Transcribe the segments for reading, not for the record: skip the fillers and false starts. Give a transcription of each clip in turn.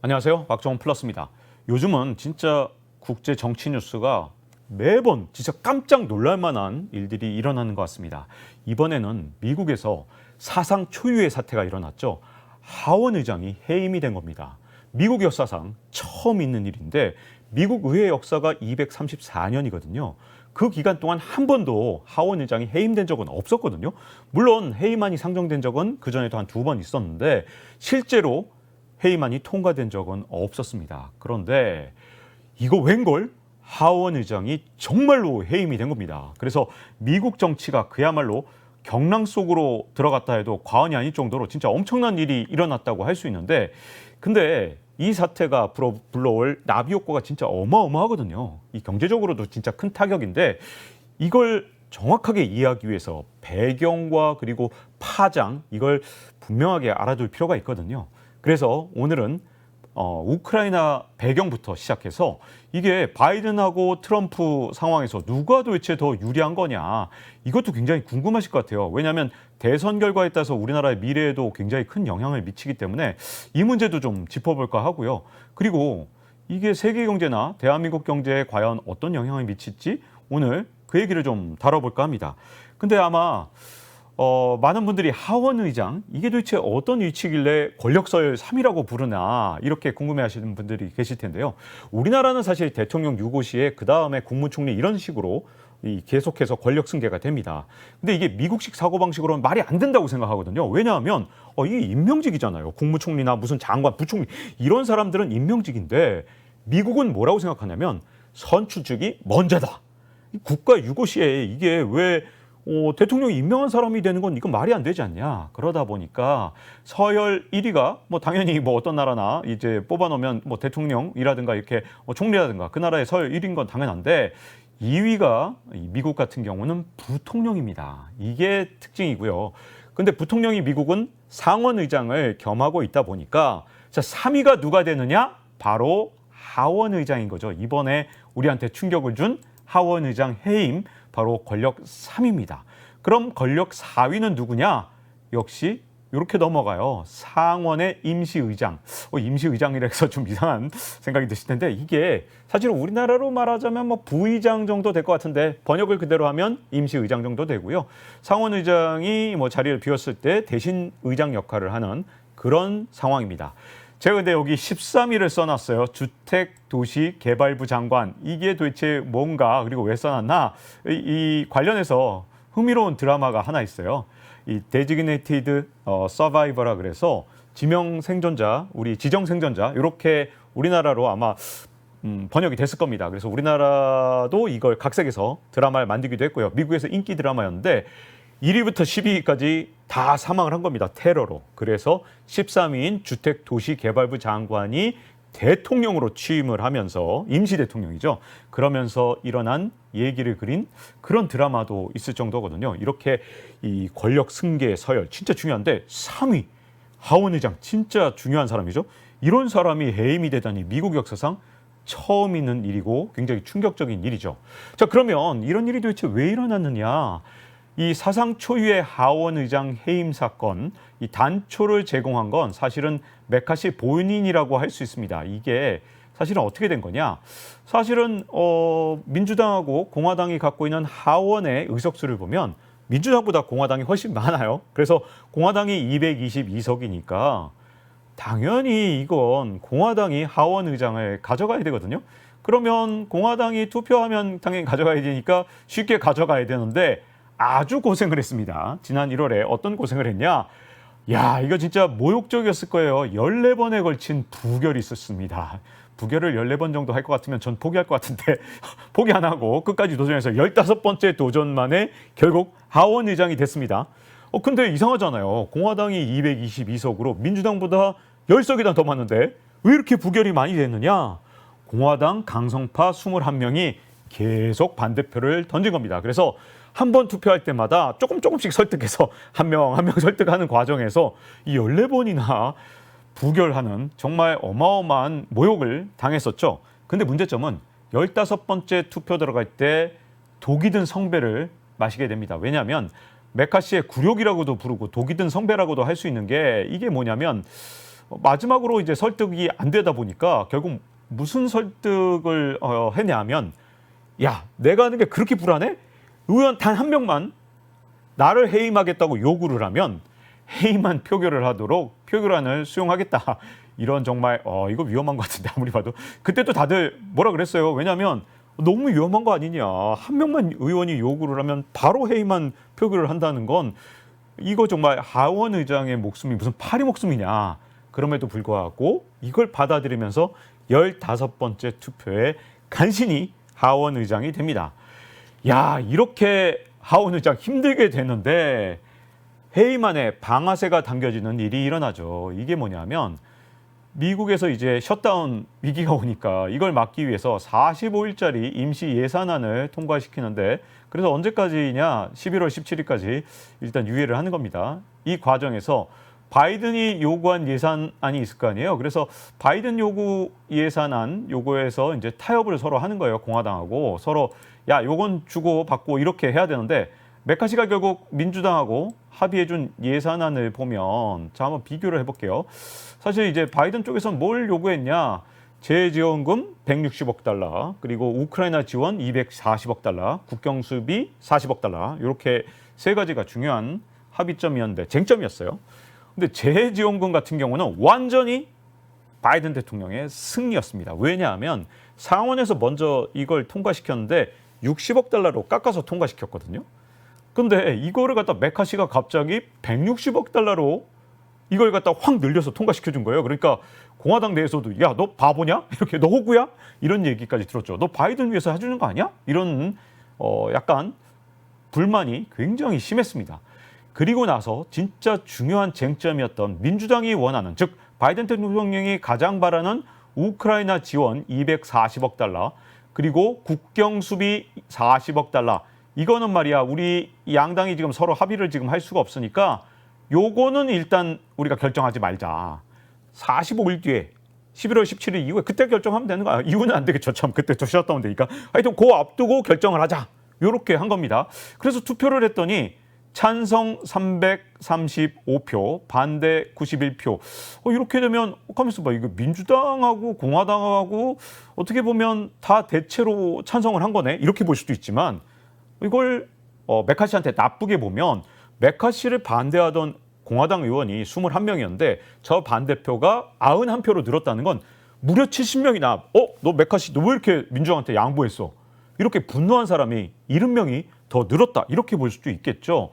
안녕하세요. 박정원 플러스입니다. 요즘은 진짜 국제 정치 뉴스가 매번 진짜 깜짝 놀랄 만한 일들이 일어나는 것 같습니다. 이번에는 미국에서 사상 초유의 사태가 일어났죠. 하원 의장이 해임이 된 겁니다. 미국 역사상 처음 있는 일인데 미국 의회 역사가 234년이거든요. 그 기간 동안 한 번도 하원 의장이 해임된 적은 없었거든요. 물론 해임안이 상정된 적은 그전에도 한 2번 있었는데 실제로 해임안이 통과된 적은 없었습니다. 그런데 이거 웬걸? 하원 의장이 정말로 해임이 된 겁니다. 그래서 미국 정치가 그야말로 경랑 속으로 들어갔다 해도 과언이 아닐 정도로 진짜 엄청난 일이 일어났다고 할 수 있는데, 근데 이 사태가 불러올 나비 효과가 진짜 어마어마하거든요. 이 경제적으로도 진짜 큰 타격인데, 이걸 정확하게 이해하기 위해서 배경과 그리고 파장, 이걸 분명하게 알아둘 필요가 있거든요. 그래서 오늘은 우크라이나 배경부터 시작해서 이게 바이든하고 트럼프 상황에서 누가 도대체 더 유리한 거냐, 이것도 굉장히 궁금하실 것 같아요. 왜냐하면 대선 결과에 따라서 우리나라의 미래에도 굉장히 큰 영향을 미치기 때문에 이 문제도 좀 짚어볼까 하고요. 그리고 이게 세계 경제나 대한민국 경제에 과연 어떤 영향을 미칠지 오늘 그 얘기를 좀 다뤄볼까 합니다. 근데 아마 많은 분들이 하원 의장, 이게 도대체 어떤 위치길래 권력서열 3위라고 부르나 이렇게 궁금해하시는 분들이 계실 텐데요. 우리나라는 사실 대통령 유고시에 그 다음에 국무총리 이런 식으로 계속해서 권력 승계가 됩니다. 근데 이게 미국식 사고방식으로는 말이 안 된다고 생각하거든요. 왜냐하면 이게 임명직이잖아요. 국무총리나 무슨 장관, 부총리 이런 사람들은 임명직인데 미국은 뭐라고 생각하냐면 선출직이 먼저다. 국가 유고시에 이게 왜 대통령이 임명한 사람이 되는 건 이건 말이 안 되지 않냐. 그러다 보니까 서열 1위가 당연히 어떤 나라나 이제 뽑아놓으면 대통령이라든가 이렇게 총리라든가 그 나라의 서열 1위인 건 당연한데 2위가 미국 같은 경우는 부통령입니다. 이게 특징이고요. 근데 부통령이 미국은 상원 의장을 겸하고 있다 보니까 자, 3위가 누가 되느냐? 바로 하원 의장인 거죠. 이번에 우리한테 충격을 준 하원 의장 해임, 바로 권력 3위입니다. 그럼 권력 4위는 누구냐? 역시 이렇게 넘어가요. 상원의 임시의장. 임시의장이라 해서 좀 이상한 생각이 드실 텐데 이게 사실은 우리나라로 말하자면 부의장 정도 될 것 같은데 번역을 그대로 하면 임시의장 정도 되고요. 상원의장이 자리를 비웠을 때 대신 의장 역할을 하는 그런 상황입니다. 제가 근데 여기 13위를 써놨어요. 주택도시개발부 장관. 이게 도대체 뭔가, 그리고 왜 써놨나? 이 관련해서 흥미로운 드라마가 하나 있어요. 이 데지그네이티드 서바이버라 그래서 지명 생존자, 우리 지정 생존자, 이렇게 우리나라로 아마 번역이 됐을 겁니다. 그래서 우리나라도 이걸 각색해서 드라마를 만들기도 했고요. 미국에서 인기 드라마였는데 1위부터 10위까지 다 사망을 한 겁니다. 테러로. 그래서 13위인 주택도시개발부 장관이 대통령으로 취임을 하면서, 임시 대통령이죠. 그러면서 일어난 얘기를 그린 그런 드라마도 있을 정도거든요. 이렇게 이 권력 승계 서열 진짜 중요한데 3위 하원 의장 진짜 중요한 사람이죠. 이런 사람이 해임이 되다니 미국 역사상 처음 있는 일이고 굉장히 충격적인 일이죠. 자, 그러면 이런 일이 도대체 왜 일어났느냐? 이 사상 초유의 하원 의장 해임 사건, 이 단초를 제공한 건 사실은 메카시 본인이라고 할 수 있습니다. 이게 사실은 어떻게 된 거냐? 사실은 민주당하고 공화당이 갖고 있는 하원의 의석수를 보면 민주당보다 공화당이 훨씬 많아요. 그래서 공화당이 222석이니까 당연히 이건 공화당이 하원 의장을 가져가야 되거든요. 그러면 공화당이 투표하면 당연히 가져가야 되니까 쉽게 가져가야 되는데 아주 고생을 했습니다. 지난 1월에 어떤 고생을 했냐? 야, 이거 진짜 모욕적이었을 거예요. 14번에 걸친 부결이 있었습니다. 부결을 14번 정도 할 것 같으면 전 포기할 것 같은데 포기 안 하고 끝까지 도전해서 15번째 도전 만에 결국 하원 의장이 됐습니다. 근데 이상하잖아요. 공화당이 222석으로 민주당보다 10석이나 더 많은데 왜 이렇게 부결이 많이 됐느냐? 공화당 강성파 21명이 계속 반대표를 던진 겁니다. 그래서 한 번 투표할 때마다 조금씩 설득해서 한 명 설득하는 과정에서 이 14번이나 부결하는 정말 어마어마한 모욕을 당했었죠. 근데 문제점은 15번째 투표 들어갈 때 독이 든 성배를 마시게 됩니다. 왜냐하면 메카시의 굴욕이라고도 부르고 독이 든 성배라고도 할 수 있는 게 이게 뭐냐면 마지막으로 이제 설득이 안 되다 보니까 결국 무슨 설득을 했냐면 야, 내가 하는 게 그렇게 불안해? 의원 단 한 명만 나를 해임하겠다고 요구를 하면 해임안 표결을 하도록 표결안을 수용하겠다. 이런 정말 이거 위험한 것 같은데 아무리 봐도. 그때 또 다들 뭐라 그랬어요. 왜냐하면 너무 위험한 거 아니냐. 한 명만 의원이 요구를 하면 바로 해임안 표결을 한다는 건 이거 정말 하원 의장의 목숨이 무슨 파리 목숨이냐. 그럼에도 불구하고 이걸 받아들이면서 15번째 투표에 간신히 하원 의장이 됩니다. 야, 이렇게 하원 의장 힘들게 되는데 해임안에 방아쇠가 당겨지는 일이 일어나죠. 이게 뭐냐면 미국에서 이제 셧다운 위기가 오니까 이걸 막기 위해서 45일짜리 임시 예산안을 통과시키는데 그래서 언제까지냐? 11월 17일까지 일단 유예를 하는 겁니다. 이 과정에서 바이든이 요구한 예산안이 있을 거 아니에요. 그래서 바이든 요구 예산안 요거에서 이제 타협을 서로 하는 거예요. 공화당하고 서로 야, 요건 주고 받고 이렇게 해야 되는데 메카시가 결국 민주당하고 합의해준 예산안을 보면 자 한번 비교를 해볼게요. 사실 이제 바이든 쪽에서는 뭘 요구했냐? 재지원금 160억 달러, 그리고 우크라이나 지원 240억 달러, 국경 수비 40억 달러 이렇게 세 가지가 중요한 합의점이었는데 쟁점이었어요. 근데 재지원금 같은 경우는 완전히 바이든 대통령의 승리였습니다. 왜냐하면 상원에서 먼저 이걸 통과시켰는데 60억 달러로 깎아서 통과시켰거든요. 근데 이거를 갖다 메카시가 갑자기 160억 달러로 이걸 갖다 확 늘려서 통과시켜준 거예요. 그러니까 공화당 내에서도 야, 너 바보냐? 이렇게 너 호구야? 이런 얘기까지 들었죠. 너 바이든 위해서 해주는 거 아니야? 이런 약간 불만이 굉장히 심했습니다. 그리고 나서 진짜 중요한 쟁점이었던 민주당이 원하는, 즉 바이든 대통령이 가장 바라는 우크라이나 지원 240억 달러, 그리고 국경 수비 40억 달러. 이거는 말이야 우리 양당이 지금 서로 합의를 지금 할 수가 없으니까 요거는 일단 우리가 결정하지 말자. 45일 뒤에 11월 17일 이후에 그때 결정하면 되는 거야. 이후는 안 되겠죠. 참 그때 또 셧다운 되니까. 하여튼 그 앞두고 결정을 하자. 요렇게 한 겁니다. 그래서 투표를 했더니 찬성 335표, 반대 91표. 이렇게 되면 가만있어 봐. 이거 민주당하고 공화당하고 어떻게 보면 다 대체로 찬성을 한 거네. 이렇게 볼 수도 있지만 이걸 메카시한테 나쁘게 보면 메카시를 반대하던 공화당 의원이 21명이었는데 저 반대표가 91표로 늘었다는 건 무려 70명이나 너 메카시 너 왜 이렇게 민주당한테 양보했어? 이렇게 분노한 사람이 70명이 더 늘었다. 이렇게 볼 수도 있겠죠.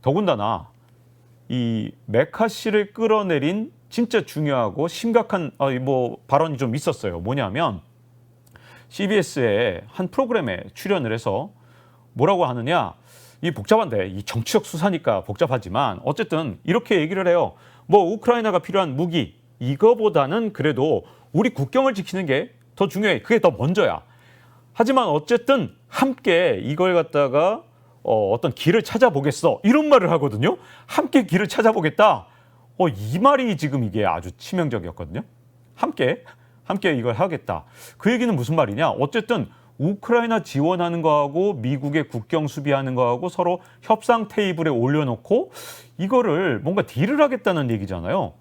더군다나 이 메카시를 끌어내린 진짜 중요하고 심각한 발언이 좀 있었어요. 뭐냐면 CBS의 한 프로그램에 출연을 해서 뭐라고 하느냐. 이 복잡한데 이 정치적 수사니까 복잡하지만 어쨌든 이렇게 얘기를 해요. 뭐 우크라이나가 필요한 무기 이거보다는 그래도 우리 국경을 지키는 게 더 중요해. 그게 더 먼저야. 하지만 어쨌든 함께 이걸 갖다가 어떤 길을 찾아보겠어. 이런 말을 하거든요. 함께 길을 찾아보겠다. 이 말이 지금 이게 아주 치명적이었거든요. 함께 이걸 하겠다. 그 얘기는 무슨 말이냐. 어쨌든 우크라이나 지원하는 거하고 미국의 국경 수비하는 거하고 서로 협상 테이블에 올려놓고 이거를 뭔가 딜을 하겠다는 얘기잖아요.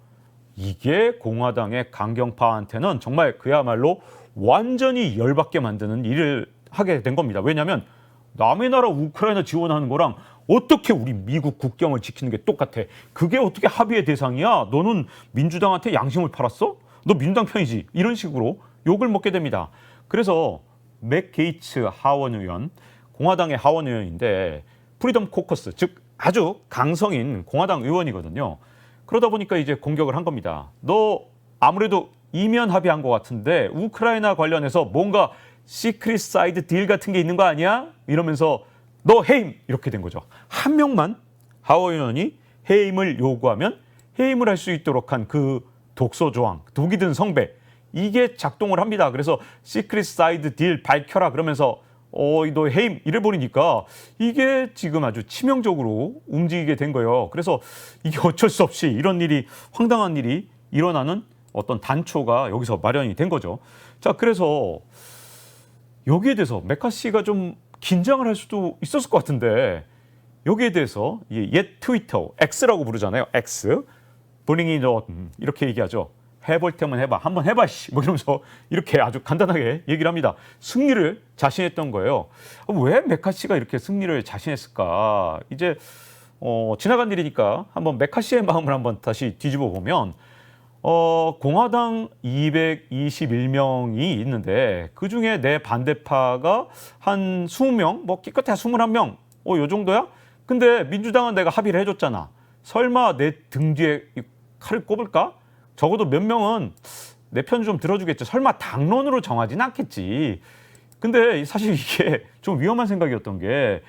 이게 공화당의 강경파한테는 정말 그야말로 완전히 열받게 만드는 일을 하게 된 겁니다. 왜냐하면 남의 나라 우크라이나 지원하는 거랑 어떻게 우리 미국 국경을 지키는 게 똑같아. 그게 어떻게 합의의 대상이야. 너는 민주당한테 양심을 팔았어? 너 민주당 편이지. 이런 식으로 욕을 먹게 됩니다. 그래서 맥 게이츠 하원 의원, 공화당의 하원 의원인데 프리덤 코커스, 즉 아주 강성인 공화당 의원이거든요. 그러다 보니까 이제 공격을 한 겁니다. 너 아무래도 이면 합의한 것 같은데 우크라이나 관련해서 뭔가 시크릿 사이드 딜 같은 게 있는 거 아니야? 이러면서 너 해임! 이렇게 된 거죠. 한 명만 하원 의원이 해임을 요구하면 해임을 할 수 있도록 한 그 독소 조항, 독이 든 성배, 이게 작동을 합니다. 그래서 시크릿 사이드 딜 밝혀라 그러면서 너 해임 이래 버리니까 이게 지금 아주 치명적으로 움직이게 된 거예요. 그래서 이게 어쩔 수 없이 이런 일이 황당한 일이 일어나는 어떤 단초가 여기서 마련이 된 거죠. 자, 그래서 여기에 대해서 메카시가 좀 긴장을 할 수도 있었을 것 같은데 여기에 대해서 옛 트위터 X라고 부르잖아요. X, Bring it on 이렇게 얘기하죠. 해볼 테면 해봐. 한번 해봐, 씨. 뭐 이러면서 이렇게 아주 간단하게 얘기를 합니다. 승리를 자신했던 거예요. 왜 메카시가 이렇게 승리를 자신했을까? 이제 지나간 일이니까 한번 메카시의 마음을 한번 다시 뒤집어 보면 공화당 221명이 있는데 그중에 내 반대파가 한 20명, 뭐 기껏해야 21명, 요 정도야? 근데 민주당은 내가 합의를 해줬잖아. 설마 내 등 뒤에 칼을 꼽을까? 적어도 몇 명은 내 편을 좀 들어주겠지. 설마 당론으로 정하진 않겠지. 근데 사실 이게 좀 위험한 생각이었던 게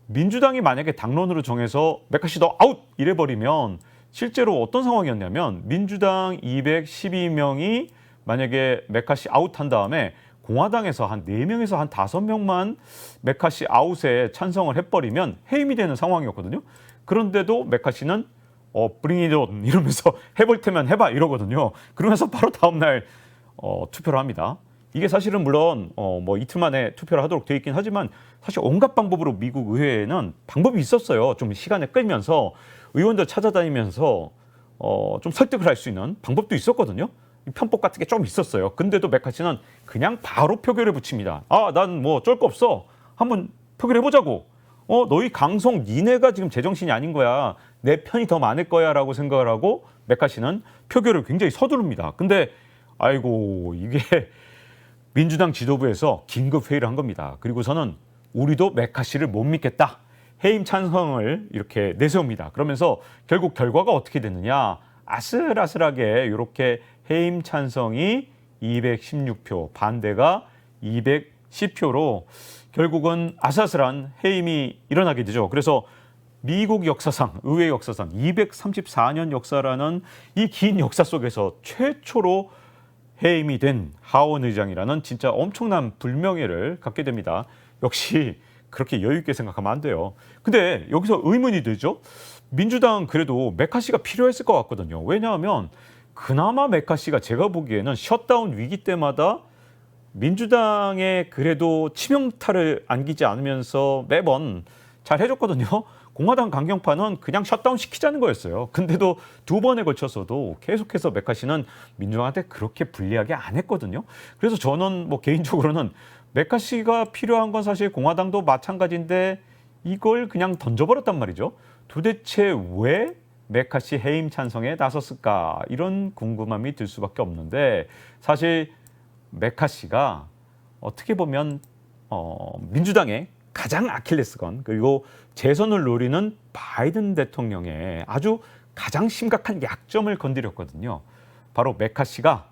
민주당이 만약에 당론으로 정해서 메카시 너 아웃 이래버리면 실제로 어떤 상황이었냐면 민주당 212명이 만약에 메카시 아웃한 다음에 공화당에서 한 4명에서 한 5명만 메카시 아웃에 찬성을 해버리면 해임이 되는 상황이었거든요. 그런데도 메카시는 bring it on 이러면서 해볼 테면 해봐 이러거든요. 그러면서 바로 다음날 투표를 합니다. 이게 사실은 물론 뭐 이틀 만에 투표를 하도록 되어 있긴 하지만 사실 온갖 방법으로 미국 의회에는 방법이 있었어요. 좀 시간을 끌면서 의원들 찾아다니면서 좀 설득을 할 수 있는 방법도 있었거든요. 편법 같은 게 좀 있었어요. 근데도 메카시는 그냥 바로 표결에 붙입니다. 난 뭐 어쩔 거 없어. 한번 표결해보자고. 너희 강성 니네가 지금 제정신이 아닌 거야. 내 편이 더 많을 거야 라고 생각을 하고 메카시는 표결을 굉장히 서두릅니다. 근데 아이고 이게 민주당 지도부에서 긴급 회의를 한 겁니다. 그리고서는 우리도 메카시를 못 믿겠다. 해임 찬성을 이렇게 내세웁니다. 그러면서 결국 결과가 어떻게 됐느냐. 아슬아슬하게 이렇게 해임 찬성이 216표, 반대가 210표로 결국은 아슬아슬한 해임이 일어나게 되죠. 그래서 미국 역사상, 의회 역사상 234년 역사라는 이 긴 역사 속에서 최초로 해임이 된 하원 의장이라는 진짜 엄청난 불명예를 갖게 됩니다. 역시 그렇게 여유 있게 생각하면 안 돼요. 근데 여기서 의문이 들죠. 민주당 그래도 메카시가 필요했을 것 같거든요. 왜냐하면 그나마 메카시가 제가 보기에는 셧다운 위기 때마다 민주당에 그래도 치명타를 안기지 않으면서 매번 잘 해줬거든요. 공화당 강경파는 그냥 셧다운 시키자는 거였어요. 근데도 2번에 걸쳐서도 계속해서 메카시는 민주당한테 그렇게 불리하게 안 했거든요. 그래서 저는 뭐 개인적으로는 메카시가 필요한 건 사실 공화당도 마찬가지인데 이걸 그냥 던져버렸단 말이죠. 도대체 왜 메카시 해임 찬성에 나섰을까? 이런 궁금함이 들 수밖에 없는데 사실 메카시가 어떻게 보면 민주당의 가장 아킬레스건 그리고 재선을 노리는 바이든 대통령의 아주 가장 심각한 약점을 건드렸거든요. 바로 메카시가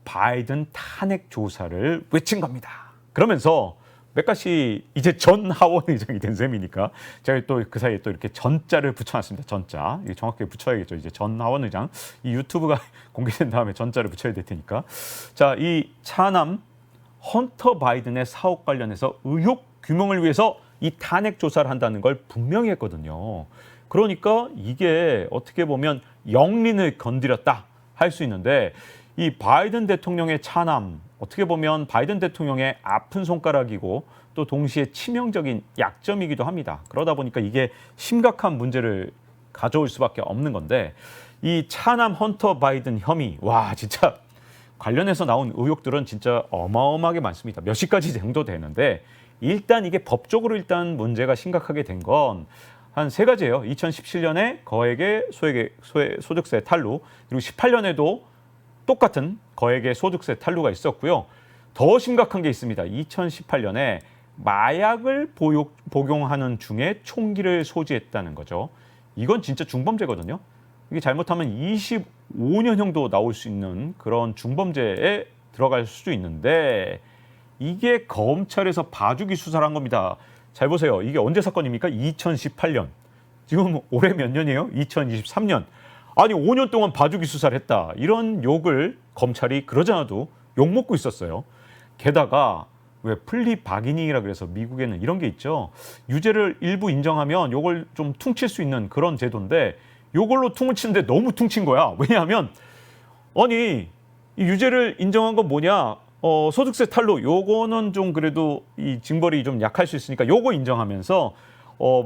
바이든 탄핵 조사를 외친 겁니다. 그러면서 메카시 이제 전 하원 의장이 된 셈이니까 제가 또 그 사이에 또 이렇게 전자를 붙여놨습니다. 전자. 이게 정확하게 붙여야겠죠. 이제 전 하원 의장. 이 유튜브가 공개된 다음에 전자를 붙여야 될 테니까. 자, 이 차남 헌터 바이든의 사업 관련해서 의혹 규명을 위해서 이 탄핵 조사를 한다는 걸 분명히 했거든요. 그러니까 이게 어떻게 보면 영린을 건드렸다 할 수 있는데 이 바이든 대통령의 차남 어떻게 보면 바이든 대통령의 아픈 손가락이고 또 동시에 치명적인 약점이기도 합니다. 그러다 보니까 이게 심각한 문제를 가져올 수밖에 없는 건데 이 차남 헌터 바이든 혐의 와 진짜 관련해서 나온 의혹들은 진짜 어마어마하게 많습니다. 몇십 가지 정도 되는데 일단 이게 법적으로 일단 문제가 심각하게 된 건 한 3가지예요. 2017년에 거액의 소득세 탈루 그리고 18년에도 똑같은 거액의 소득세 탈루가 있었고요. 더 심각한 게 있습니다. 2018년에 마약을 복용하는 중에 총기를 소지했다는 거죠. 이건 진짜 중범죄거든요. 이게 잘못하면 25년형도 나올 수 있는 그런 중범죄에 들어갈 수도 있는데 이게 검찰에서 봐주기 수사를 한 겁니다. 잘 보세요. 이게 언제 사건입니까? 2018년. 지금 올해 몇 년이에요? 2023년. 아니 5년 동안 봐주기 수사를 했다. 이런 욕을 검찰이 그러잖아도 욕먹고 있었어요. 게다가 왜 플리 바기닝이라 그래서 미국에는 이런 게 있죠. 유죄를 일부 인정하면 요걸 좀 퉁칠 수 있는 그런 제도인데 요걸로 퉁을 치는데 너무 퉁친 거야. 왜냐하면 아니 이 유죄를 인정한 건 뭐냐. 소득세 탈루 요거는 좀 그래도 이 징벌이 좀 약할 수 있으니까 요거 인정하면서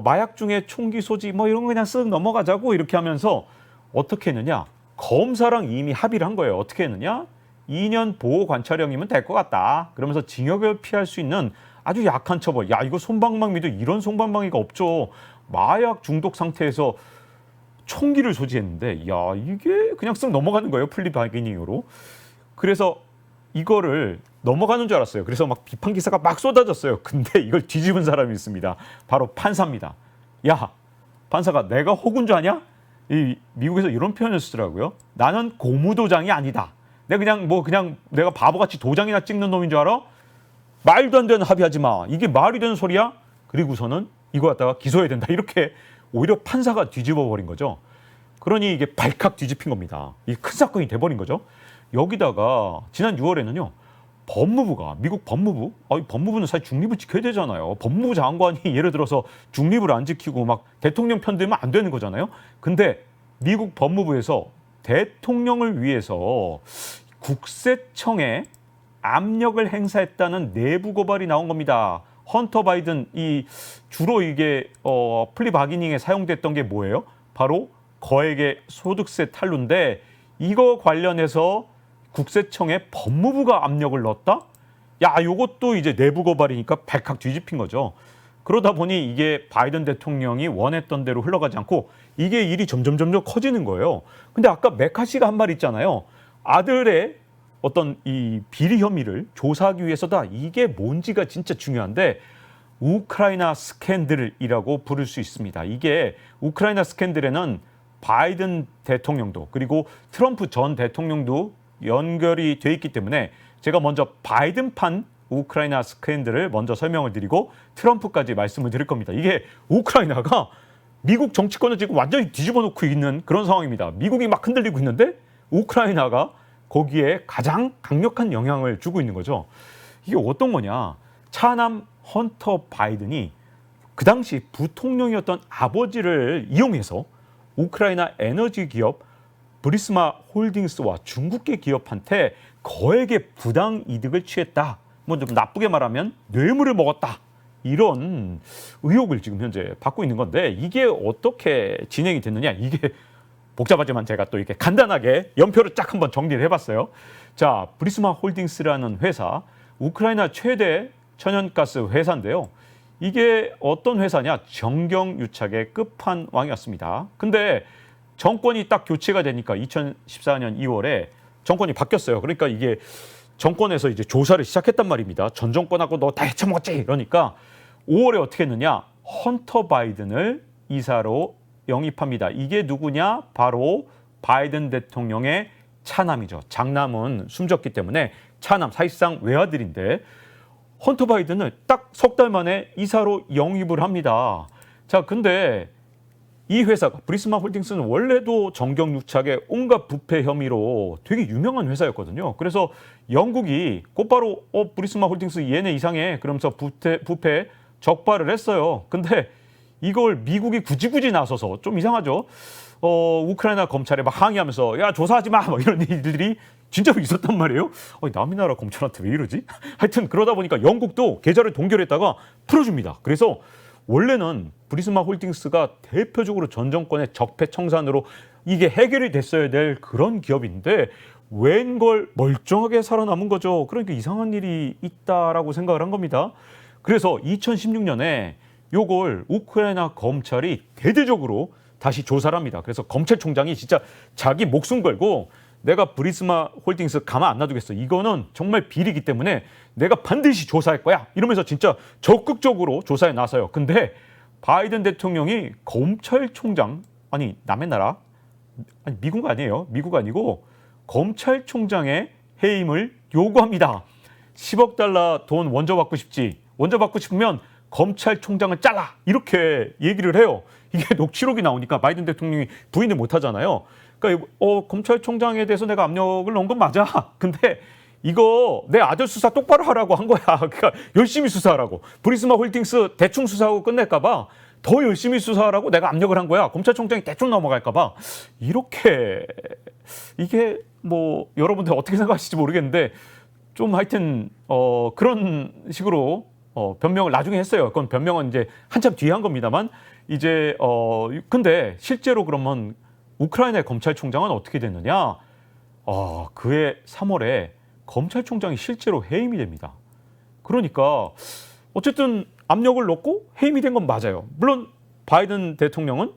마약 중에 총기 소지 뭐 이런 거 그냥 쓱 넘어가자고 이렇게 하면서 어떻게 했느냐. 검사랑 이미 합의를 한 거예요. 어떻게 했느냐? 2년 보호 관찰형이면 될 것 같다. 그러면서 징역을 피할 수 있는 아주 약한 처벌. 야, 이거 솜방망이도 이런 솜방망이가 없죠. 마약 중독 상태에서 총기를 소지했는데, 야, 이게 그냥 쓱 넘어가는 거예요. 플리 바기닝으로. 그래서 이거를 넘어가는 줄 알았어요. 그래서 막 비판 기사가 막 쏟아졌어요. 근데 이걸 뒤집은 사람이 있습니다. 바로 판사입니다. 야, 판사가 내가 혹은 줄 아냐? 이 미국에서 이런 표현을 쓰더라고요. 나는 고무도장이 아니다. 내가 그냥 내가 바보같이 도장이나 찍는 놈인 줄 알아? 말도 안 되는 합의하지 마. 이게 말이 되는 소리야? 그리고서는 이거 갖다가 기소해야 된다. 이렇게 오히려 판사가 뒤집어 버린 거죠. 그러니 이게 발칵 뒤집힌 겁니다. 이게 큰 사건이 돼버린 거죠. 여기다가 지난 6월에는요. 법무부가 미국 법무부, 법무부는 사실 중립을 지켜야 되잖아요. 법무부 장관이 예를 들어서 중립을 안 지키고 막 대통령 편들면 안 되는 거잖아요. 근데 미국 법무부에서 대통령을 위해서 국세청에 압력을 행사했다는 내부 고발이 나온 겁니다. 헌터 바이든 주로 이게 플리 바기닝에 사용됐던 게 뭐예요? 바로 거액의 소득세 탈루인데 이거 관련해서 국세청에 법무부가 압력을 넣었다? 야, 요것도 이제 내부 고발이니까 발칵 뒤집힌 거죠. 그러다 보니 이게 바이든 대통령이 원했던 대로 흘러가지 않고 이게 일이 점점 커지는 거예요. 근데 아까 메카시가 한 말 있잖아요. 아들의 어떤 이 비리 혐의를 조사하기 위해서다. 이게 뭔지가 진짜 중요한데 우크라이나 스캔들이라고 부를 수 있습니다. 이게 우크라이나 스캔들에는 바이든 대통령도 그리고 트럼프 전 대통령도 연결이 돼 있기 때문에 제가 먼저 바이든판 우크라이나 스캔들을 먼저 설명을 드리고 트럼프까지 말씀을 드릴 겁니다. 이게 우크라이나가 미국 정치권을 지금 완전히 뒤집어 놓고 있는 그런 상황입니다. 미국이 막 흔들리고 있는데 우크라이나가 거기에 가장 강력한 영향을 주고 있는 거죠. 이게 어떤 거냐. 차남 헌터 바이든이 그 당시 부통령이었던 아버지를 이용해서 우크라이나 에너지 기업 브리스마 홀딩스와 중국계 기업한테 거액의 부당 이득을 취했다. 뭐 좀 나쁘게 말하면 뇌물을 먹었다. 이런 의혹을 지금 현재 받고 있는 건데 이게 어떻게 진행이 됐느냐. 이게 복잡하지만 제가 또 이렇게 간단하게 연표를 쫙 한번 정리를 해봤어요. 자, 브리스마 홀딩스라는 회사, 우크라이나 최대 천연가스 회사인데요. 이게 어떤 회사냐? 정경유착의 끝판왕이었습니다. 근데 정권이 딱 교체가 되니까 2014년 2월에 정권이 바뀌었어요. 그러니까 이게 정권에서 이제 조사를 시작했단 말입니다. 전 정권하고 너 다 해쳐먹었지? 이러니까 5월에 어떻게 했느냐? 헌터 바이든을 이사로 영입합니다. 이게 누구냐? 바로 바이든 대통령의 차남이죠. 장남은 숨졌기 때문에 차남, 사실상 외아들인데 헌터 바이든을 딱 석 달 만에 이사로 영입을 합니다. 자, 근데 이 회사가 브리스마 홀딩스는 원래도 정경유착의 온갖 부패 혐의로 되게 유명한 회사였거든요. 그래서 영국이 곧바로 브리스마 홀딩스 얘네 이상해 그러면서 부패 적발을 했어요. 근데 이걸 미국이 굳이 나서서 좀 이상하죠. 우크라이나 검찰에 막 항의하면서 야 조사하지 마 막 이런 일들이 진짜로 있었단 말이에요. 남의 나라 검찰한테 왜 이러지? 하여튼 그러다 보니까 영국도 계좌를 동결했다가 풀어줍니다. 그래서 원래는 브리스마 홀딩스가 대표적으로 전 정권의 적폐청산으로 이게 해결이 됐어야 될 그런 기업인데 웬걸 멀쩡하게 살아남은 거죠. 그러니까 이상한 일이 있다라고 생각을 한 겁니다. 그래서 2016년에 요걸 우크라이나 검찰이 대대적으로 다시 조사를 합니다. 그래서 검찰총장이 진짜 자기 목숨 걸고 내가 브리스마 홀딩스 가만 안 놔두겠어. 이거는 정말 비리기 때문에 내가 반드시 조사할 거야. 이러면서 진짜 적극적으로 조사에 나서요. 근데 바이든 대통령이 검찰총장, 아니 남의 나라, 아니 미국 아니에요. 미국 아니고 검찰총장의 해임을 요구합니다. 10억 달러 돈 원조 받고 싶지. 원조 받고 싶으면 검찰총장을 잘라. 이렇게 얘기를 해요. 이게 녹취록이 나오니까 바이든 대통령이 부인을 못 하잖아요. 그러니까 검찰총장에 대해서 내가 압력을 넣은 건 맞아. 근데 이거 내 아들 수사 똑바로 하라고 한 거야. 그러니까 열심히 수사하라고. 브리스마 홀딩스 대충 수사하고 끝낼까 봐 더 열심히 수사하라고 내가 압력을 한 거야. 검찰총장이 대충 넘어갈까 봐. 이렇게 이게 뭐 여러분들 어떻게 생각하실지 모르겠는데 좀 하여튼 그런 식으로 변명을 나중에 했어요. 그건 변명은 이제 한참 뒤에 한 겁니다만 이제 근데 실제로 그러면 우크라이나의 검찰총장은 어떻게 됐느냐? 그해 3월에 검찰총장이 실제로 해임이 됩니다. 그러니까 어쨌든 압력을 넣고 해임이 된 건 맞아요. 물론 바이든 대통령은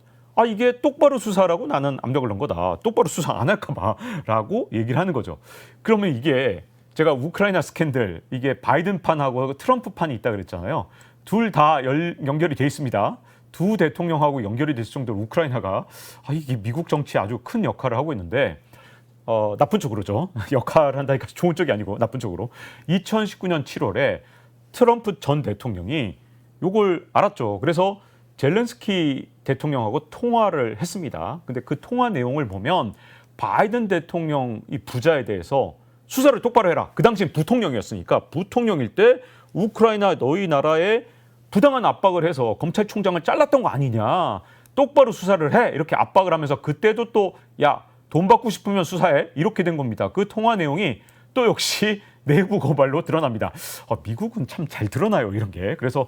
이게 똑바로 수사라고 나는 압력을 넣은 거다. 똑바로 수사 안 할까 봐라고 얘기를 하는 거죠. 그러면 이게 제가 우크라이나 스캔들 이게 바이든 판하고 트럼프 판이 있다 그랬잖아요. 둘 다 연결이 돼 있습니다. 두 대통령하고 연결이 됐을 정도로 우크라이나가 이게 미국 정치에 아주 큰 역할을 하고 있는데 나쁜 쪽으로죠. 역할을 한다니까 좋은 쪽이 아니고 나쁜 쪽으로. 2019년 7월에 트럼프 전 대통령이 요걸 알았죠. 그래서 젤렌스키 대통령하고 통화를 했습니다. 근데 그 통화 내용을 보면 바이든 대통령 이 부자에 대해서 수사를 똑바로 해라. 그 당시엔 부통령이었으니까 부통령일 때 우크라이나 너희 나라에 부당한 압박을 해서 검찰총장을 잘랐던 거 아니냐. 똑바로 수사를 해. 이렇게 압박을 하면서 그때도 또 돈 받고 싶으면 수사해. 이렇게 된 겁니다. 그 통화 내용이 또 역시 내부 고발로 드러납니다. 미국은 참 잘 드러나요. 이런 게. 그래서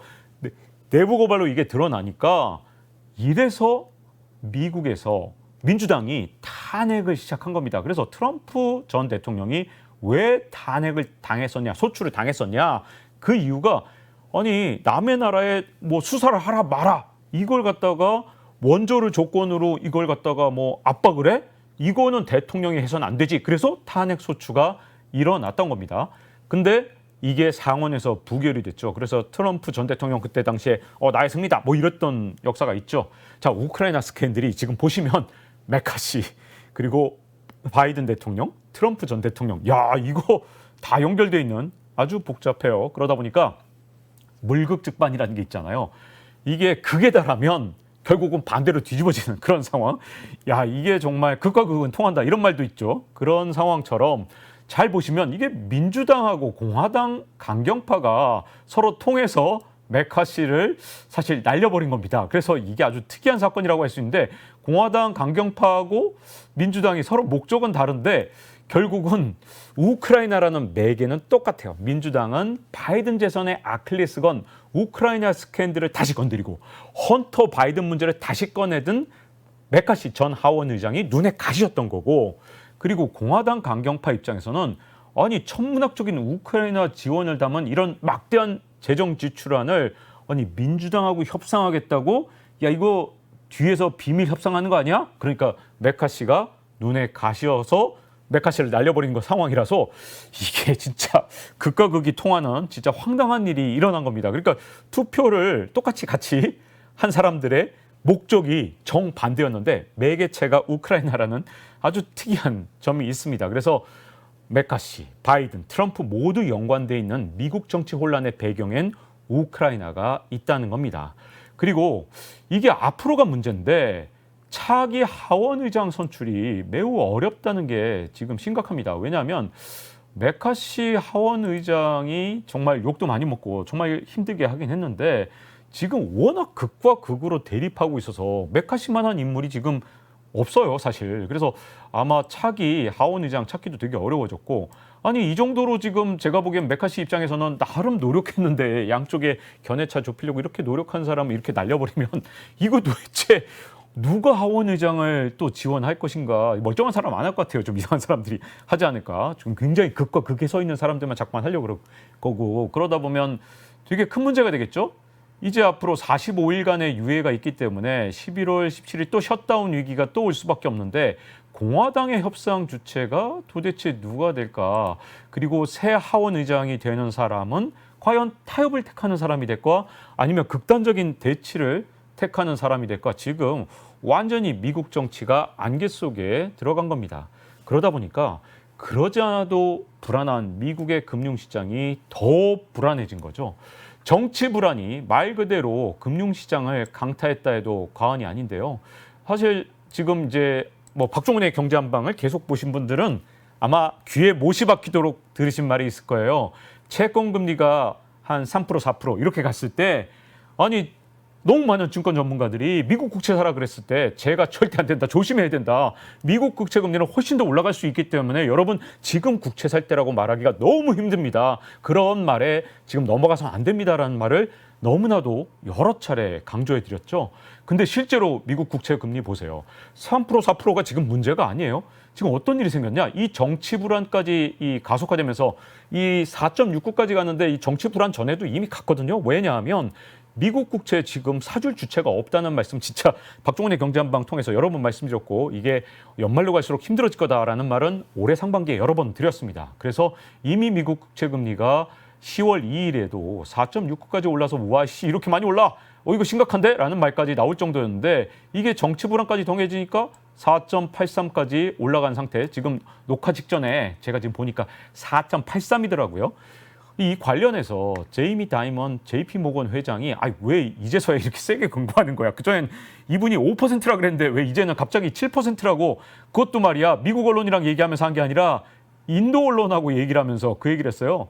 내부 고발로 이게 드러나니까 이래서 미국에서 민주당이 탄핵을 시작한 겁니다. 그래서 트럼프 전 대통령이 왜 탄핵을 당했었냐, 소추를 당했었냐. 그 이유가 남의 나라에 뭐 수사를 하라 마라 이걸 갖다가 원조를 조건으로 이걸 갖다가 뭐 압박을 해? 이거는 대통령이 해서는 안 되지. 그래서 탄핵 소추가 일어났던 겁니다. 근데 이게 상원에서 부결이 됐죠. 그래서 트럼프 전 대통령 그때 당시에 나의 승리다 뭐 이랬던 역사가 있죠. 자, 우크라이나 스캔들이 지금 보시면 메카시 그리고 바이든 대통령, 트럼프 전 대통령 이거 다 연결돼 있는 아주 복잡해요. 그러다 보니까 물극즉반이라는 게 있잖아요. 이게 극에 달하면 결국은 반대로 뒤집어지는 그런 상황. 이게 정말 극과 극은 통한다 이런 말도 있죠. 그런 상황처럼 잘 보시면 이게 민주당하고 공화당 강경파가 서로 통해서 메카시를 사실 날려버린 겁니다. 그래서 이게 아주 특이한 사건이라고 할 수 있는데 공화당 강경파하고 민주당이 서로 목적은 다른데 결국은 우크라이나라는 매개는 똑같아요. 민주당은 바이든 재선의 아킬레스건 우크라이나 스캔들을 다시 건드리고 헌터 바이든 문제를 다시 꺼내든 메카시 전 하원 의장이 눈에 가시였던 거고, 그리고 공화당 강경파 입장에서는 천문학적인 우크라이나 지원을 담은 이런 막대한 재정 지출안을 민주당하고 협상하겠다고 이거 뒤에서 비밀 협상하는 거 아니야? 그러니까 메카시가 눈에 가시어서 메카시를 날려버린 거 상황이라서 이게 진짜 극과 극이 통하는 진짜 황당한 일이 일어난 겁니다. 그러니까 투표를 똑같이 같이 한 사람들의 목적이 정반대였는데 매개체가 우크라이나라는 아주 특이한 점이 있습니다. 그래서 메카시, 바이든, 트럼프 모두 연관돼 있는 미국 정치 혼란의 배경엔 우크라이나가 있다는 겁니다. 그리고 이게 앞으로가 문제인데 차기 하원 의장 선출이 매우 어렵다는 게 지금 심각합니다. 왜냐하면 메카시 하원 의장이 정말 욕도 많이 먹고 정말 힘들게 하긴 했는데 지금 워낙 극과 극으로 대립하고 있어서 메카시만한 인물이 지금 없어요, 사실. 그래서 아마 차기 하원 의장 찾기도 되게 어려워졌고, 이 정도로 지금 제가 보기엔 메카시 입장에서는 나름 노력했는데 양쪽에 견해차 좁히려고 이렇게 노력한 사람을 이렇게 날려버리면 이거 도대체 누가 하원 의장을 또 지원할 것인가. 멀쩡한 사람 안 할 것 같아요. 좀 이상한 사람들이 하지 않을까. 좀 굉장히 극과 극에 서 있는 사람들만 자꾸만 하려고 그럴 거고, 그러다 보면 되게 큰 문제가 되겠죠. 이제 앞으로 45일간의 유예가 있기 때문에 11월 17일 또 셧다운 위기가 또 올 수밖에 없는데 공화당의 협상 주체가 도대체 누가 될까? 그리고 새 하원 의장이 되는 사람은 과연 타협을 택하는 사람이 될까? 아니면 극단적인 대치를 택하는 사람이 될까? 지금 완전히 미국 정치가 안개 속에 들어간 겁니다. 그러다 보니까 그러지 않아도 불안한 미국의 금융시장이 더 불안해진 거죠. 정치 불안이 말 그대로 금융시장을 강타했다 해도 과언이 아닌데요. 사실 지금 이제 박종훈의 경제한방을 계속 보신 분들은 아마 귀에 못이 박히도록 들으신 말이 있을 거예요. 채권 금리가 한 3% 4% 이렇게 갔을 때 너무 많은 증권 전문가들이 미국 국채 사라 그랬을 때 제가 절대 안 된다, 조심해야 된다. 미국 국채 금리는 훨씬 더 올라갈 수 있기 때문에 여러분 지금 국채 살 때라고 말하기가 너무 힘듭니다. 그런 말에 지금 넘어가서는 안 됩니다라는 말을 너무나도 여러 차례 강조해 드렸죠. 근데 실제로 미국 국채 금리 보세요. 3% 4%가 지금 문제가 아니에요. 지금 어떤 일이 생겼냐? 이 정치 불안까지 이 가속화되면서 이 4.69까지 갔는데 이 정치 불안 전에도 이미 갔거든요. 왜냐하면 미국 국채 지금 사줄 주체가 없다는 말씀 진짜 박종훈의 경제한방 통해서 여러 번 말씀드렸고 이게 연말로 갈수록 힘들어질 거다라는 말은 올해 상반기에 여러 번 드렸습니다. 그래서 이미 미국 국채 금리가 10월 2일에도 4.69까지 올라서 와씨 이렇게 많이 올라 이거 심각한데? 라는 말까지 나올 정도였는데 이게 정치 불안까지 더해지니까 4.83까지 올라간 상태. 지금 녹화 직전에 제가 지금 보니까 4.83이더라고요. 이 관련해서 제이미 다이먼 JP 모건 회장이 왜 이제서야 이렇게 세게 경고하는 거야. 그전엔 이분이 5%라 그랬는데 왜 이제는 갑자기 7%라고 그것도 말이야 미국 언론이랑 얘기하면서 한 게 아니라 인도 언론하고 얘기를 하면서 그 얘기를 했어요.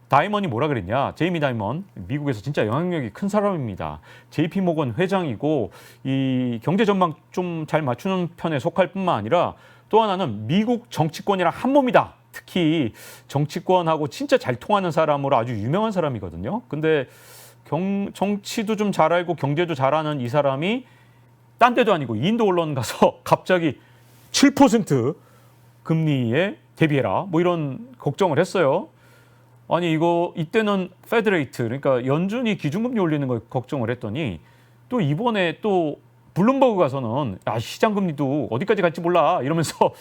다이먼이 뭐라 그랬냐. 제이미 다이먼 미국에서 진짜 영향력이 큰 사람입니다. JP 모건 회장이고 이 경제 전망 좀 잘 맞추는 편에 속할 뿐만 아니라 또 하나는 미국 정치권이랑 한 몸이다. 특히 정치권하고 진짜 잘 통하는 사람으로 아주 유명한 사람이거든요. 근데 정치도 좀 잘 알고 경제도 잘하는 이 사람이 딴 데도 아니고 인도 언론 가서 갑자기 7% 금리에 대비해라. 뭐 이런 걱정을 했어요. 아니 이때는 페드레이트 그러니까 연준이 기준금리 올리는 걸 걱정을 했더니 또 이번에 또 블룸버그 가서는 시장 금리도 어디까지 갈지 몰라 이러면서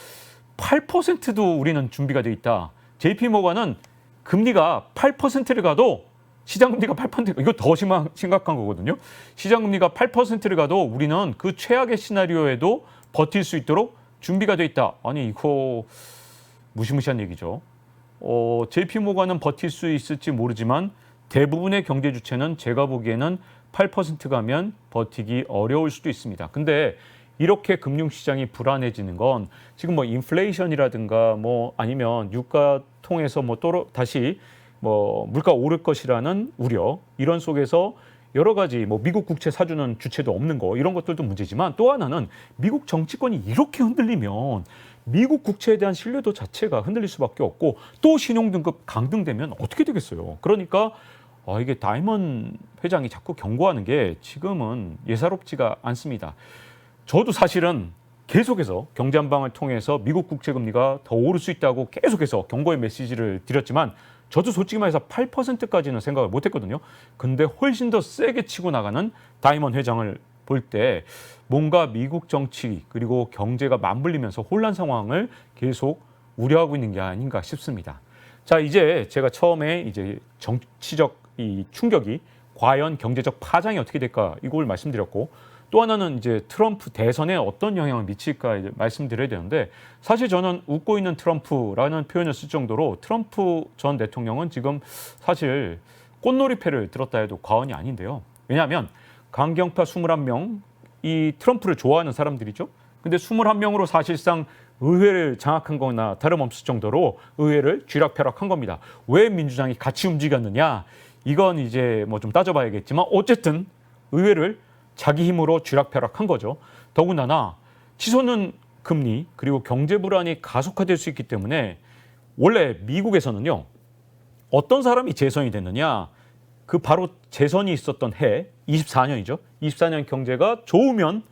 8%도 우리는 준비가 돼 있다. JP 모건은 금리가 8%를 가도 시장 금리가 8% 이거 더 심각한 거거든요. 시장 금리가 8%를 가도 우리는 그 최악의 시나리오에도 버틸 수 있도록 준비가 돼 있다. 아니 이거 무시무시한 얘기죠. JP 모건은 버틸 수 있을지 모르지만 대부분의 경제 주체는 제가 보기에는 8% 가면 버티기 어려울 수도 있습니다. 근데 이렇게 금융시장이 불안해지는 건 지금 뭐 인플레이션이라든가 뭐 아니면 유가 통해서 뭐 또 다시 뭐 물가 오를 것이라는 우려 이런 속에서 여러 가지 뭐 미국 국채 사주는 주체도 없는 거 이런 것들도 문제지만 또 하나는 미국 정치권이 이렇게 흔들리면 미국 국채에 대한 신뢰도 자체가 흔들릴 수밖에 없고 또 신용등급 강등되면 어떻게 되겠어요. 그러니까 이게 다이먼 회장이 자꾸 경고하는 게 지금은 예사롭지가 않습니다. 저도 사실은 계속해서 경제한방을 통해서 미국 국채 금리가 더 오를 수 있다고 계속해서 경고의 메시지를 드렸지만 저도 솔직히 말해서 8%까지는 생각을 못했거든요. 근데 훨씬 더 세게 치고 나가는 다이먼 회장을 볼 때 뭔가 미국 정치 그리고 경제가 맞물리면서 혼란 상황을 계속 우려하고 있는 게 아닌가 싶습니다. 자, 이제 제가 처음에 이제 정치적 이 충격이 과연 경제적 파장이 어떻게 될까 이걸 말씀드렸고 또 하나는 이제 트럼프 대선에 어떤 영향을 미칠까 이제 말씀드려야 되는데 사실 저는 웃고 있는 트럼프라는 표현을 쓸 정도로 트럼프 전 대통령은 지금 사실 꽃놀이패를 들었다 해도 과언이 아닌데요. 왜냐하면 강경파 21명 이 트럼프를 좋아하는 사람들이죠. 근데 21명으로 사실상 의회를 장악한 거나 다름없을 정도로 의회를 쥐락펴락한 겁니다. 왜 민주당이 같이 움직였느냐? 이건 이제 뭐 좀 따져봐야겠지만 어쨌든 의회를 자기 힘으로 쥐락펴락한 거죠. 더군다나 치솟는 금리 그리고 경제 불안이 가속화될 수 있기 때문에 원래 미국에서는요. 어떤 사람이 재선이 됐느냐. 그 바로 재선이 있었던 해 24년이죠. 24년 경제가 좋으면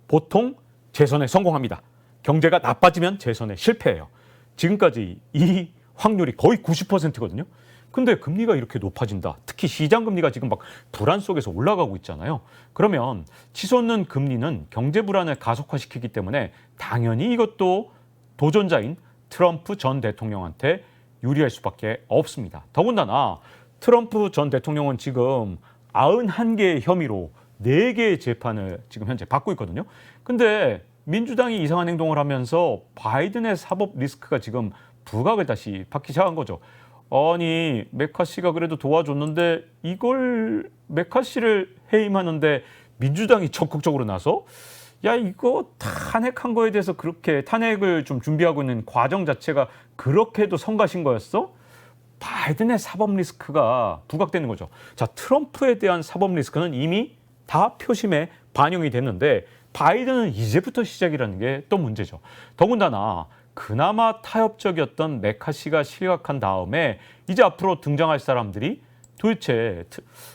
보통 재선에 성공합니다. 경제가 나빠지면 재선에 실패해요. 지금까지 이 확률이 거의 90%거든요. 근데 금리가 이렇게 높아진다. 특히 시장 금리가 지금 막 불안 속에서 올라가고 있잖아요. 그러면 치솟는 금리는 경제 불안을 가속화시키기 때문에 당연히 이것도 도전자인 트럼프 전 대통령한테 유리할 수밖에 없습니다. 더군다나 트럼프 전 대통령은 지금 91개의 혐의로 4개의 재판을 지금 현재 받고 있거든요. 근데 민주당이 이상한 행동을 하면서 바이든의 사법 리스크가 지금 부각을 다시 받기 시작한 거죠. 아니 메카시가 그래도 도와줬는데 이걸 메카시를 해임하는데 민주당이 적극적으로 나서 야 이거 탄핵한 거에 대해서 그렇게 탄핵을 좀 준비하고 있는 과정 자체가 그렇게도 성가신 거였어? 바이든의 사법 리스크가 부각되는 거죠. 자, 트럼프에 대한 사법 리스크는 이미 다 표심에 반영이 됐는데 바이든은 이제부터 시작이라는 게 또 문제죠. 더군다나 그나마 타협적이었던 메카시가 실각한 다음에 이제 앞으로 등장할 사람들이 도대체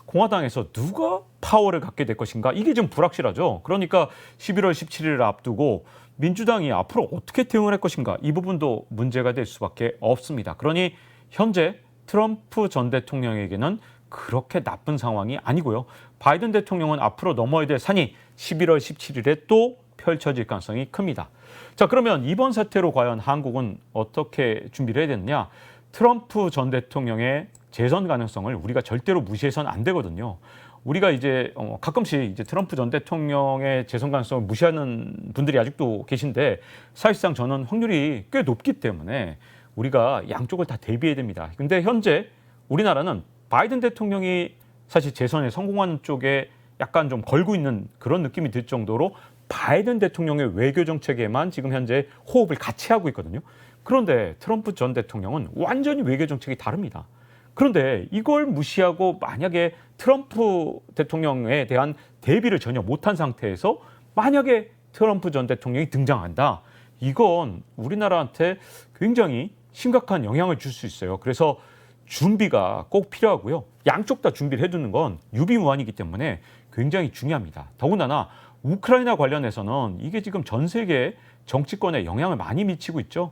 공화당에서 누가 파워를 갖게 될 것인가? 이게 좀 불확실하죠. 그러니까 11월 17일을 앞두고 민주당이 앞으로 어떻게 대응을 할 것인가? 이 부분도 문제가 될 수밖에 없습니다. 그러니 현재 트럼프 전 대통령에게는 그렇게 나쁜 상황이 아니고요. 바이든 대통령은 앞으로 넘어야 될 산이 11월 17일에 또 펼쳐질 가능성이 큽니다. 자, 그러면 이번 사태로 과연 한국은 어떻게 준비를 해야 되느냐? 트럼프 전 대통령의 재선 가능성을 우리가 절대로 무시해서는 안 되거든요. 우리가 이제 가끔씩 이제 트럼프 전 대통령의 재선 가능성을 무시하는 분들이 아직도 계신데 사실상 저는 확률이 꽤 높기 때문에 우리가 양쪽을 다 대비해야 됩니다. 근데 현재 우리나라는 바이든 대통령이 사실 재선에 성공하는 쪽에 약간 좀 걸고 있는 그런 느낌이 들 정도로 바이든 대통령의 외교 정책에만 지금 현재 호흡을 같이 하고 있거든요. 그런데 트럼프 전 대통령은 완전히 외교 정책이 다릅니다. 그런데 이걸 무시하고 만약에 트럼프 대통령에 대한 대비를 전혀 못한 상태에서 만약에 트럼프 전 대통령이 등장한다. 이건 우리나라한테 굉장히 심각한 영향을 줄 수 있어요. 그래서 준비가 꼭 필요하고요. 양쪽 다 준비를 해두는 건 유비무환이기 때문에 굉장히 중요합니다. 더군다나 우크라이나 관련해서는 이게 지금 전 세계 정치권에 영향을 많이 미치고 있죠.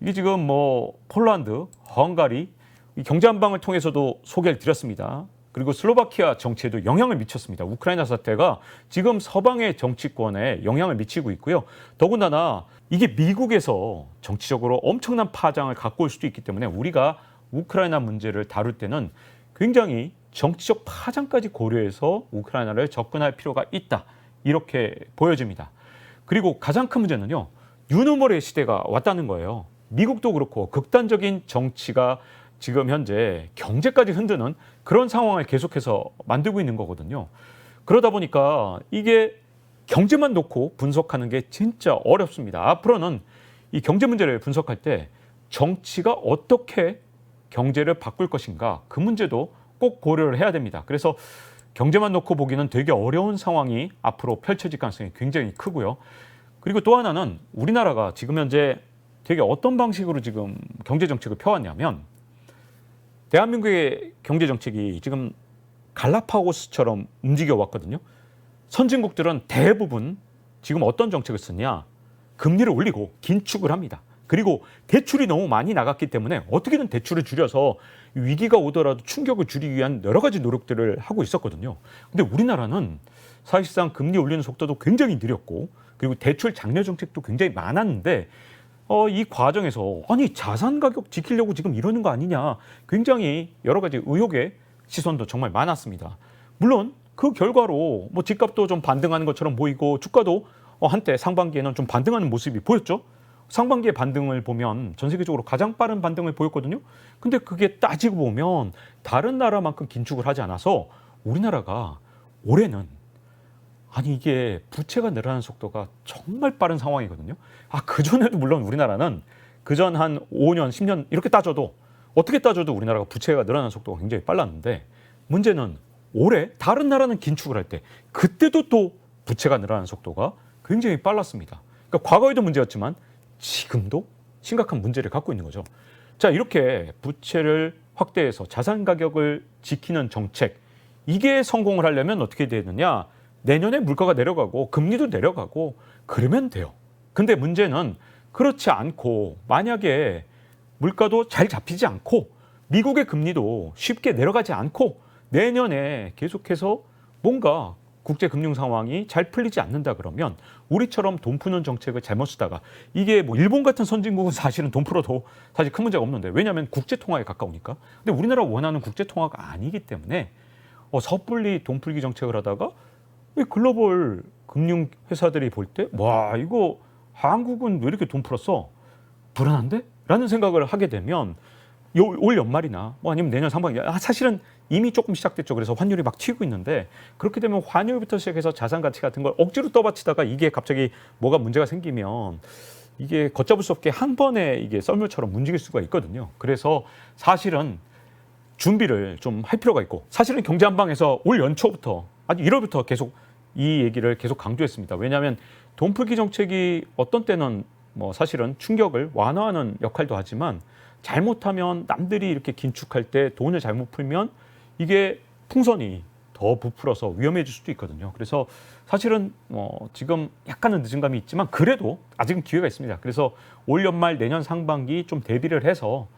이게 지금 뭐 폴란드, 헝가리, 경제 한방을 통해서도 소개를 드렸습니다. 그리고 슬로바키아 정치에도 영향을 미쳤습니다. 우크라이나 사태가 지금 서방의 정치권에 영향을 미치고 있고요. 더군다나 이게 미국에서 정치적으로 엄청난 파장을 갖고 올 수도 있기 때문에 우리가 우크라이나 문제를 다룰 때는 굉장히 정치적 파장까지 고려해서 우크라이나를 접근할 필요가 있다. 이렇게 보여집니다. 그리고 가장 큰 문제는요. 유노멀의 시대가 왔다는 거예요. 미국도 그렇고 극단적인 정치가 지금 현재 경제까지 흔드는 그런 상황을 계속해서 만들고 있는 거거든요. 그러다 보니까 이게 경제만 놓고 분석하는 게 진짜 어렵습니다. 앞으로는 이 경제 문제를 분석할 때 정치가 어떻게 경제를 바꿀 것인가 그 문제도 꼭 고려를 해야 됩니다. 그래서 경제만 놓고 보기는 되게 어려운 상황이 앞으로 펼쳐질 가능성이 굉장히 크고요. 그리고 또 하나는 우리나라가 지금 현재 되게 어떤 방식으로 지금 경제 정책을 펴왔냐면 대한민국의 경제 정책이 지금 갈라파고스처럼 움직여 왔거든요. 선진국들은 대부분 지금 어떤 정책을 쓰냐? 금리를 올리고 긴축을 합니다. 그리고 대출이 너무 많이 나갔기 때문에 어떻게든 대출을 줄여서 위기가 오더라도 충격을 줄이기 위한 여러 가지 노력들을 하고 있었거든요. 근데 우리나라는 사실상 금리 올리는 속도도 굉장히 느렸고 그리고 대출 장려 정책도 굉장히 많았는데 이 과정에서 아니 자산 가격 지키려고 지금 이러는 거 아니냐 굉장히 여러 가지 의혹의 시선도 정말 많았습니다. 물론 그 결과로 뭐 집값도 좀 반등하는 것처럼 보이고 주가도 한때 상반기에는 좀 반등하는 모습이 보였죠. 상반기의 반등을 보면 전 세계적으로 가장 빠른 반등을 보였거든요. 근데 그게 따지고 보면 다른 나라만큼 긴축을 하지 않아서 우리나라가 올해는 아니 이게 부채가 늘어나는 속도가 정말 빠른 상황이거든요. 그전에도 물론 우리나라는 그전 한 5년, 10년 이렇게 따져도 어떻게 따져도 우리나라가 부채가 늘어나는 속도가 굉장히 빨랐는데 문제는 올해 다른 나라는 긴축을 할 때 그때도 또 부채가 늘어나는 속도가 굉장히 빨랐습니다. 그러니까 과거에도 문제였지만 지금도 심각한 문제를 갖고 있는 거죠. 자, 이렇게 부채를 확대해서 자산 가격을 지키는 정책 이게 성공을 하려면 어떻게 되느냐? 내년에 물가가 내려가고 금리도 내려가고 그러면 돼요. 근데 문제는 그렇지 않고 만약에 물가도 잘 잡히지 않고 미국의 금리도 쉽게 내려가지 않고 내년에 계속해서 뭔가 국제 금융 상황이 잘 풀리지 않는다 그러면 우리처럼 돈 푸는 정책을 잘못 쓰다가 이게 뭐 일본 같은 선진국은 사실은 돈 풀어도 사실 큰 문제가 없는데 왜냐하면 국제 통화에 가까우니까. 근데 우리나라 원하는 국제 통화가 아니기 때문에 섣불리 돈 풀기 정책을 하다가 글로벌 금융 회사들이 볼 때 와 이거 한국은 왜 이렇게 돈 풀었어? 불안한데? 라는 생각을 하게 되면 올 연말이나 뭐 아니면 내년 상반기 사실은 이미 조금 시작됐죠. 그래서 환율이 막 튀고 있는데 그렇게 되면 환율부터 시작해서 자산 가치 같은 걸 억지로 떠받치다가 이게 갑자기 뭐가 문제가 생기면 이게 걷잡을 수 없게 한 번에 이게 썰물처럼 움직일 수가 있거든요. 그래서 사실은 준비를 좀 할 필요가 있고 사실은 경제 한방에서 올 연초부터 아주 1월부터 계속 이 얘기를 계속 강조했습니다. 왜냐하면 돈 풀기 정책이 어떤 때는 뭐 사실은 충격을 완화하는 역할도 하지만 잘못하면 남들이 이렇게 긴축할 때 돈을 잘못 풀면 이게 풍선이 더 부풀어서 위험해질 수도 있거든요. 그래서 사실은 지금 약간은 늦은 감이 있지만 그래도 아직은 기회가 있습니다. 그래서 올 연말 내년 상반기 좀 대비를 해서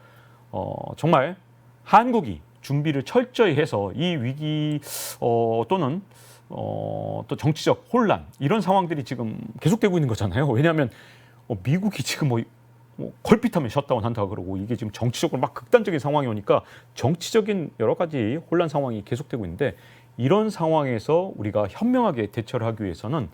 정말 한국이 준비를 철저히 해서 이 위기 또는 또 정치적 혼란 이런 상황들이 지금 계속되고 있는 거잖아요. 왜냐하면 미국이 지금 걸핏하면 셧다운 한다 그러고 이게 지금 정치적으로 막 극단적인 상황이 오니까 정치적인 여러 가지 혼란 상황이 계속되고 있는데 이런 상황에서 우리가 현명하게 대처를 하기 위해서는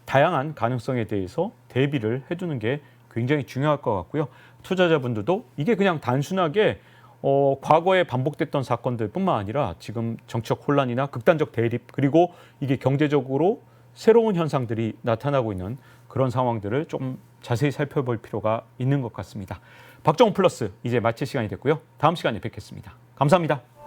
다양한 가능성에 대해서 대비를 해두는 게 굉장히 중요할 것 같고요. 투자자분들도 이게 그냥 단순하게 과거에 반복됐던 사건들뿐만 아니라 지금 정치적 혼란이나 극단적 대립 그리고 이게 경제적으로 새로운 현상들이 나타나고 있는 그런 상황들을 좀 자세히 살펴볼 필요가 있는 것 같습니다. 박정호 플러스 이제 마칠 시간이 됐고요. 다음 시간에 뵙겠습니다. 감사합니다.